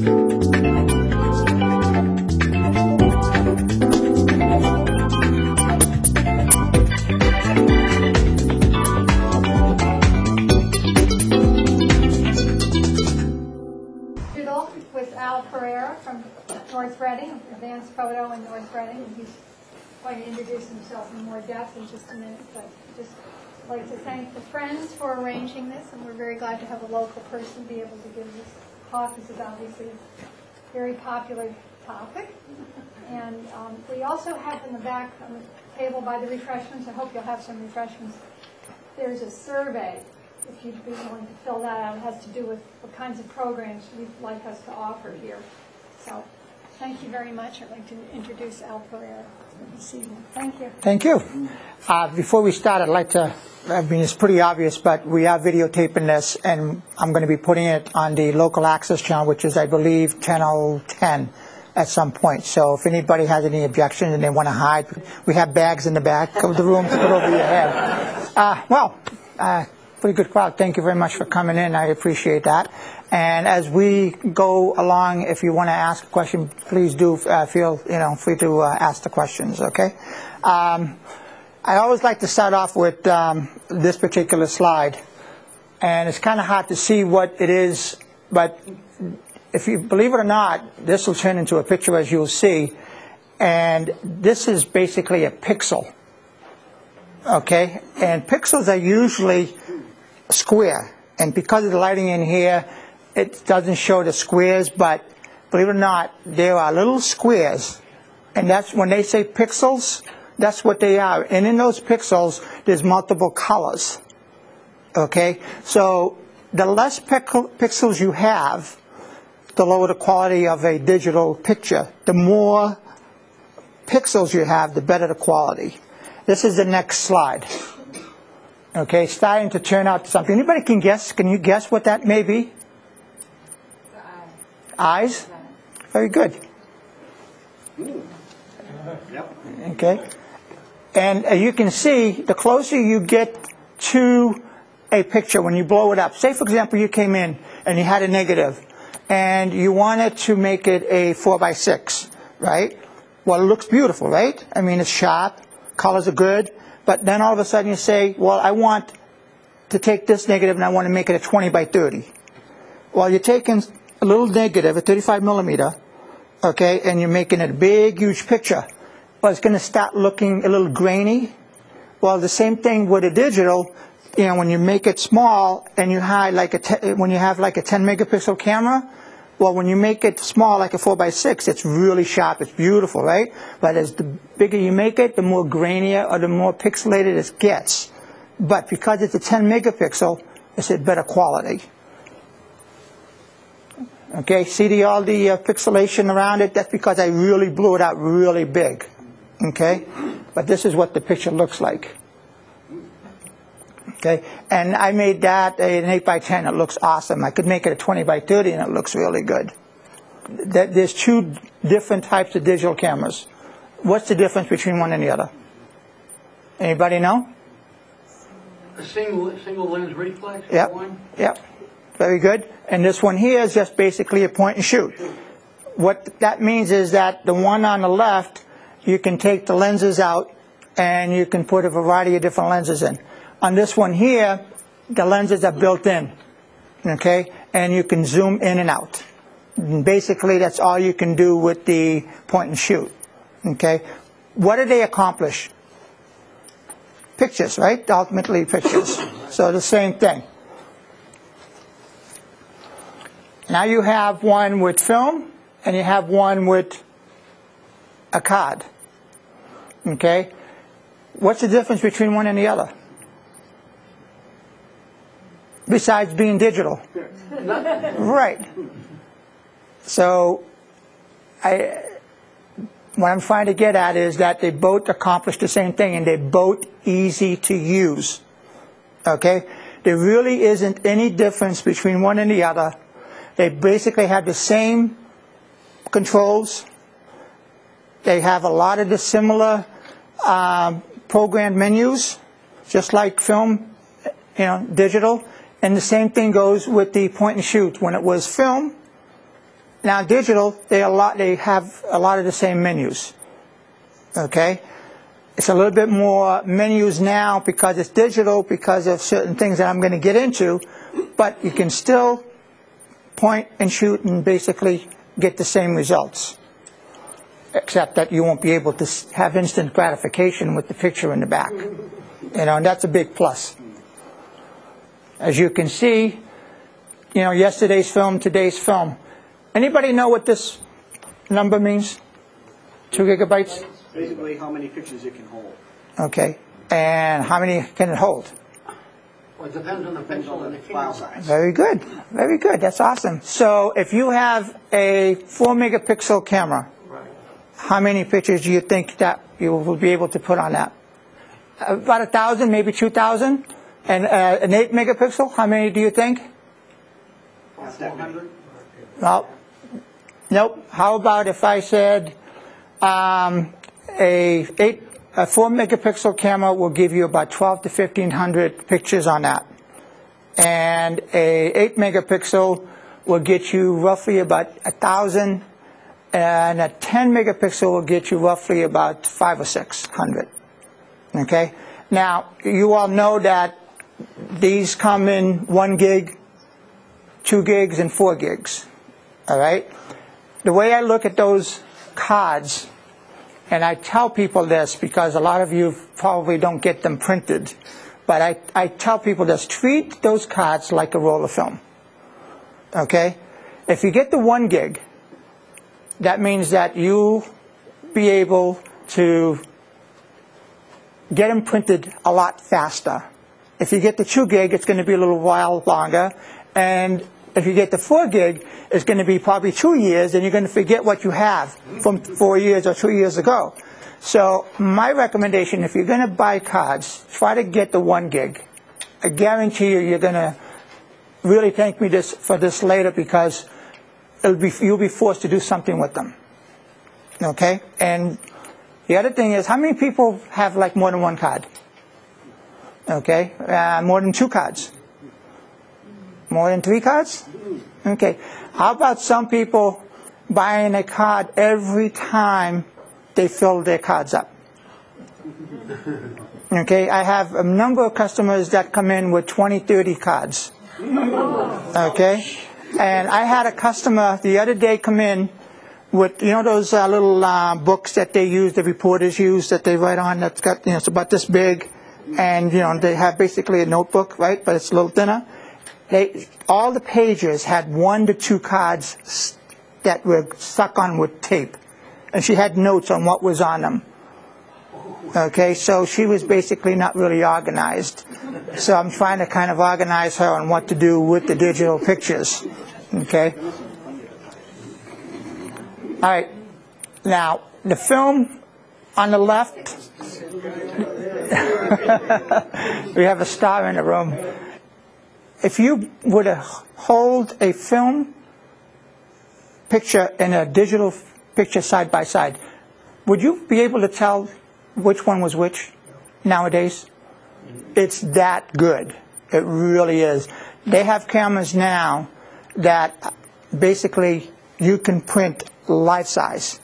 With Pereira from North Reading, Advanced Photo in North Reading, and he's going to introduce himself in more depth in just a minute. But just like to thank the Friends for arranging this, and we're very glad to have a local person be able to give this talk. This is obviously a very popular topic. And we also have in the back on the table by the refreshments, I hope you'll have some refreshments, there's a survey. If you'd be willing to fill that out, it has to do with what kinds of programs you'd like us to offer here. So, thank you very much. I'd like to introduce Al Pereira this evening. Thank you. Thank you. Before we start, I'd like to, I mean, it's pretty obvious, but we are videotaping this, and I'm going to be putting it on the local access channel, which is, I believe, 10:10 at some point. So if anybody has any objections and they want to hide, we have bags in the back of the room to put over your head. Pretty good crowd. Thank you very much for coming in. I appreciate that. And as we go along, if you want to ask a question, please do feel free to ask the questions. Okay. I always like to start off with this particular slide, and it's kind of hard to see what it is, but if you believe it or not, this will turn into a picture, as you'll see, and this is basically a pixel. Okay, and pixels are usually square, and because of the lighting in here, it doesn't show the squares, but believe it or not, there are little squares, and that's when they say pixels, that's what they are. And in those pixels, there's multiple colors. Okay, so the less pixels you have, the lower the quality of a digital picture. The more pixels you have, the better the quality. This is the next slide. Okay, starting to turn out something. Anybody can guess? Can you guess what that may be? The eyes. Very good. Yep. Okay. And as you can see, the closer you get to a picture when you blow it up. Say, for example, you came in and you had a negative, and you wanted to make it a 4:6, right? Well, it looks beautiful, right? I mean, it's sharp, colors are good. But then all of a sudden you say, well, I want to take this negative and I want to make it a 20:30. Well, you're taking a little negative, a 35 millimeter, okay, and you're making it a big, huge picture. Well, it's going to start looking a little grainy. Well, the same thing with a digital. You know, when you make it small and you hide like when you have like a 10 megapixel camera, well, when you make it small, like a 4:6, it's really sharp. It's beautiful, right? But as the bigger you make it, the more grainier or the more pixelated it gets. But because it's a 10 megapixel, it's a better quality. Okay, see all the pixelation around it? That's because I really blew it out really big. Okay? But this is what the picture looks like. Okay, and I made that an 8:10. It looks awesome. I could make it a 20:30, and it looks really good. There's two different types of digital cameras. What's the difference between one and the other? Anybody know? A single lens reflex. Yep. One. Yep. Very good. And this one here is just basically a point and shoot. What that means is that the one on the left, you can take the lenses out, and you can put a variety of different lenses in. On this one here, the lenses are built in, okay, and you can zoom in and out. And basically, that's all you can do with the point and shoot, okay. What do they accomplish? Pictures, right? Ultimately, pictures. So the same thing. Now you have one with film, and you have one with a card, okay. What's the difference between one and the other? Besides being digital. Right. So what I'm trying to get at is that they both accomplish the same thing, and they're both easy to use. Okay? There really isn't any difference between one and the other. They basically have the same controls. They have a lot of the similar programmed menus, just like film, digital. And the same thing goes with the point and shoot. When it was film, Now digital, they have a lot of the same menus. Okay, it's a little bit more menus now because it's digital, because of certain things that I'm going to get into, but you can still point and shoot and basically get the same results, except that you won't be able to have instant gratification with the picture in the back. You know, and that's a big plus. As you can see, you know, yesterday's film, today's film. Anybody know what this number means? 2 gigabytes? Basically, how many pictures it can hold. Okay. And how many can it hold? Well, it depends on the pixel and the file camera. size. Very good. Very good. That's awesome. So if you have a 4 megapixel camera, how many pictures do you think that you will be able to put on that? About 1,000, maybe 2,000? And an 8 megapixel, how many do you think? 400? Well, nope. How about if I said a 4 megapixel camera will give you about 12 to 1,500 pictures on that, and a 8 megapixel will get you roughly about 1,000, and a 10 megapixel will get you roughly about 500 or 600. Okay. Now you all know that these come in 1 gig, 2 gigs, and 4 gigs. All right. The way I look at those cards, and I tell people this because a lot of you probably don't get them printed, but I tell people this: treat those cards like a roll of film. Okay. If you get the 1 gig, that means that you'll be able to get them printed a lot faster. If you get the 2 gig, it's going to be a little while longer. And if you get the 4 gig, it's going to be probably 2 years, and you're going to forget what you have from 4 years or 2 years ago. So my recommendation, if you're going to buy cards, try to get the 1 gig. I guarantee you, you're going to really thank me for this later, because you'll be forced to do something with them. Okay? And the other thing is, how many people have like more than 1 card? Okay? More than 2 cards? More than 3 cards? Okay. How about some people buying a card every time they fill their cards up? Okay. I have a number of customers that come in with 20, 30 cards. Okay. And I had a customer the other day come in with, you know, those little books that they use, the reporters use, that they write on, that's got, you know, it's about this big, and, you know, they have basically a notebook, right, but it's a little thinner. All the pages had 1 to 2 cards that were stuck on with tape, and she had notes on what was on them. Okay, so she was basically not really organized. So I'm trying to kind of organize her on what to do with the digital pictures. Okay. All right. Now, the film on the left, we have a star in the room. If you were to hold a film picture and a digital picture side by side, would you be able to tell which one was which nowadays? It's that good. It really is. They have cameras now that basically you can print life size,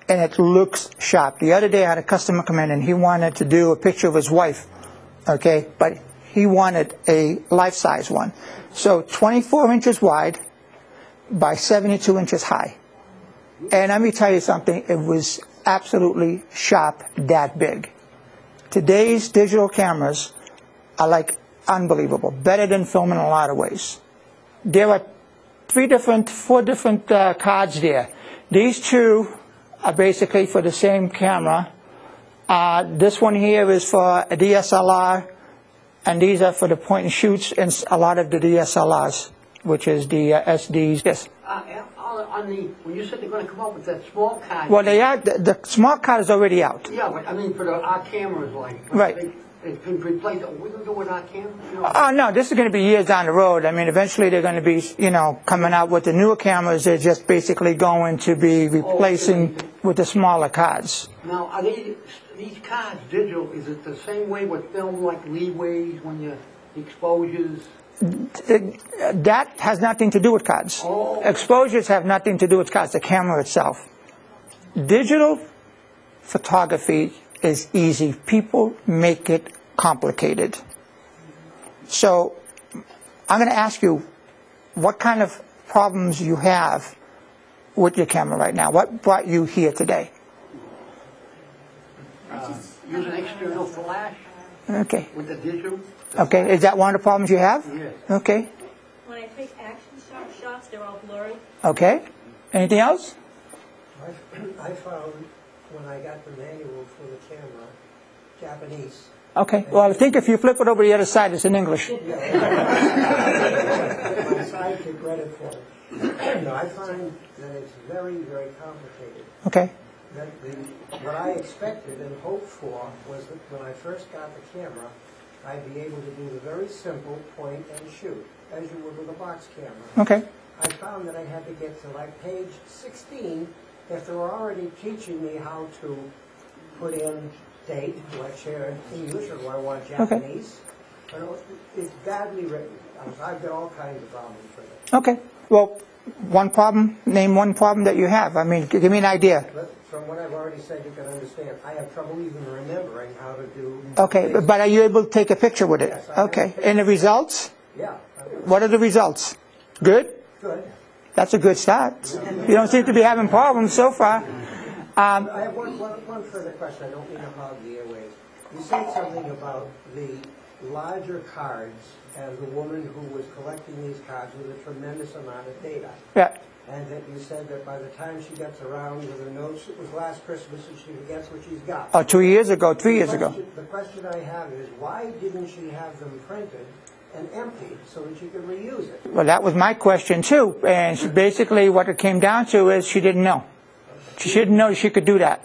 and it looks sharp. The other day I had a customer come in, and he wanted to do a picture of his wife, okay, but he wanted a life-size one. So 24 inches wide by 72 inches high. And let me tell you something, it was absolutely sharp, that big. Today's digital cameras are like unbelievable, better than film in a lot of ways. There are 4 different cards there. These 2 are basically for the same camera. This one here is for a DSLR, and these are for the point and shoots and a lot of the DSLRs, which is the SDs. Yes. When you said they're going to come up with that small card. Well, they are. The small card is already out. Yeah, but I mean for our cameras, like. Right. It's been replaced. What do we do with our cameras? You know? Oh, no, this is going to be years down the road. I mean, eventually they're going to be, you know, coming out with the newer cameras. They're just basically going to be replacing with the smaller cards. Now, are these cards digital? Is it the same way with film, like leeways when you exposures? That has nothing to do with cards. Oh. Exposures have nothing to do with cards, the camera itself. Digital photography is easy. People make it complicated. So I'm going to ask you what kind of problems you have with your camera right now. What brought you here today? Use an external flash Okay. with the digital. Okay. Is that one of the problems you have? Yes. Okay. When I take action shots, they're all blurry. Okay. Anything else? I found when I got the manual for the camera, Japanese. Okay. Well, I think if you flip it over to the other side, it's in English. My sidekick read it for me. No, I find that it's very, very complicated. Okay. That what I expected and hoped for was that when I first got the camera, I'd be able to do the very simple point and shoot, as you would with a box camera. Okay. I found that I had to get to like page 16 if they were already teaching me how to put in date, do I share English or do I want Japanese? It's badly written. I've got all kinds of problems with it. Okay. Well, one problem, name one problem that you have. I mean, give me an idea. But from what I've already said, you can understand. I have trouble even remembering how to do... Okay, but are you able to take a picture with it? Yes, I Okay. have a And the results? Yeah. What are the results? Good? Good. That's a good start. You don't seem to be having problems so far. I have one further question. I don't mean to hog the airwaves. You said something about the larger cards as the woman who was collecting these cards with a tremendous amount of data. Yeah. And that you said that by the time she gets around with her notes, it was last Christmas and she forgets what she's got. Oh, 2 years ago, 3 years ago. The question I have is, why didn't she have them printed and emptied so that she could reuse it? Well, that was my question too. And basically what it came down to is she didn't know. She didn't know she could do that.